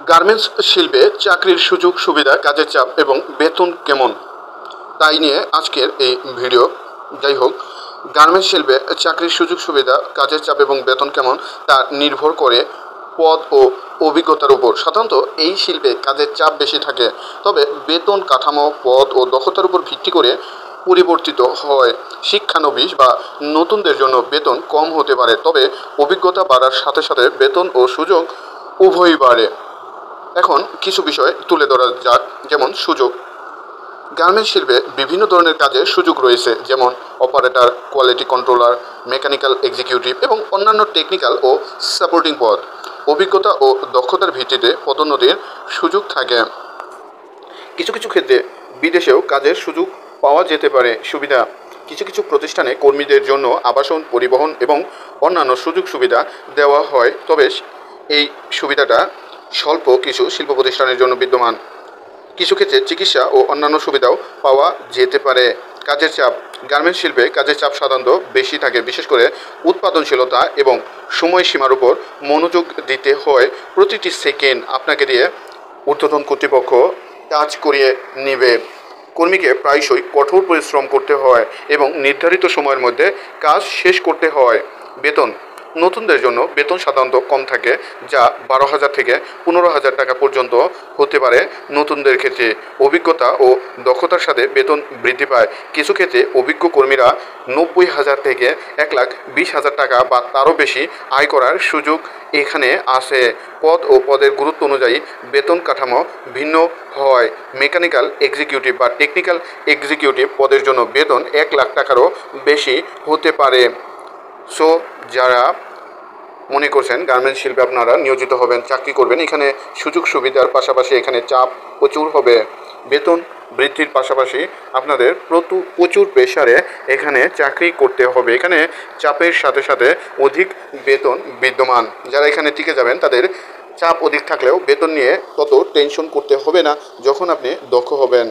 Garments শিল্পে চাকরির সুযোগ সুবিধা, কাজের চাপ এবং বেতন কেমন, তাই নিয়ে আজকের এই ভিডিও। যাই হোক, গার্মেন্টস শিল্পে চাকরির সুযোগ সুবিধা, কাজের চাপ এবং বেতন কেমন তা নির্ভর করে পদ ও অভিজ্ঞতার উপর। সাধারণত এই শিল্পে কাজের চাপ বেশি থাকে, তবে বেতন কাঠামো, পদ ও দক্ষতার উপর ভিত্তি করে পরিবর্তিত হয়। শিক্ষানবিশ বা নতুনদের জন্য বেতন কম হতে পারে, তবে অভিজ্ঞতা বাড়ার সাথে সাথে বেতন ও সুযোগ উভয়ই বাড়ে। এখন কিছু বিষয় তুলে ধরা যাক, যেমন সুযোগ। গার্মেন্টস শিল্পে বিভিন্ন ধরনের কাজের সুযোগ রয়েছে, যেমন operator, quality controller, mechanical executive এবং অন্যান্য টেকনিক্যাল ও সাপোর্টিং পদ। অভিজ্ঞতা ও দক্ষতার ভিত্তিতে পদোন্নতির সুযোগ থাকে। কিছু কিছু ক্ষেত্রে বিদেশেও কাজের সুযোগ পাওয়া যেতে পারে। সুবিধা: কিছু কিছু প্রতিষ্ঠানে কর্মীদের জন্য আবাসন, পরিবহন এবং অন্যান্য সুযোগ সুবিধা দেওয়া হয়, তবে এই সুবিধাটা স্বল্প কিছু শিল্প প্রতিষ্ঠানের জন্য বিদ্যমান। কিছু ক্ষেত্রে চিকিৎসা ও অন্যান্য সুবিধাও পাওয়া যেতে পারে। কাজের চাপ: গার্মেন্টস শিল্পে কাজের চাপ সাধারণত বেশি থাকে, বিশেষ করে উৎপাদনশীলতা এবং সময়সীমার উপর মনোযোগ দিতে হয়। প্রতিটি সেকেন্ড আপনাকে দিয়ে ঊর্ধ্বতন কর্তৃপক্ষ কাজ করিয়ে নেবে। কর্মীকে প্রায়শই কঠোর পরিশ্রম করতে হয় এবং নির্ধারিত সময়ের মধ্যে কাজ শেষ করতে হয়। বেতন: নতুনদের জন্য বেতন সাধারণত কম থাকে, যা 12,000 থেকে 15,000 টাকা পর্যন্ত হতে পারে। নতুনদের ক্ষেত্রে অভিজ্ঞতা ও দক্ষতার সাথে বেতন বৃদ্ধি পায়। কিছু ক্ষেত্রে অভিজ্ঞ কর্মীরা 90,000 থেকে 1,20,000 টাকা বা তারও বেশি আয় করার সুযোগ এখানে আসে। পদ ও পদের গুরুত্ব অনুযায়ী বেতন কাঠামো ভিন্ন হয়। মেকানিক্যাল এক্সিকিউটিভ বা টেকনিক্যাল এক্সিকিউটিভ পদের জন্য বেতন 1 লাখ টাকারও বেশি হতে পারে। সো যারা মনে করছেন গার্মেন্টস শিল্পে আপনারা নিয়োজিত হবেন, চাকরি করবেন, এখানে সুযোগ সুবিধার পাশাপাশি এখানে চাপ প্রচুর হবে। বেতন বৃদ্ধির পাশাপাশি আপনাদের প্রচুর প্রেশারে এখানে চাকরি করতে হবে। এখানে চাপের সাথে সাথে অধিক বেতন বিদ্যমান। যারা এখানে টিকে যাবেন তাদের চাপ অধিক থাকলেও বেতন নিয়ে তত টেনশন করতে হবে না যখন আপনি দক্ষ হবেন।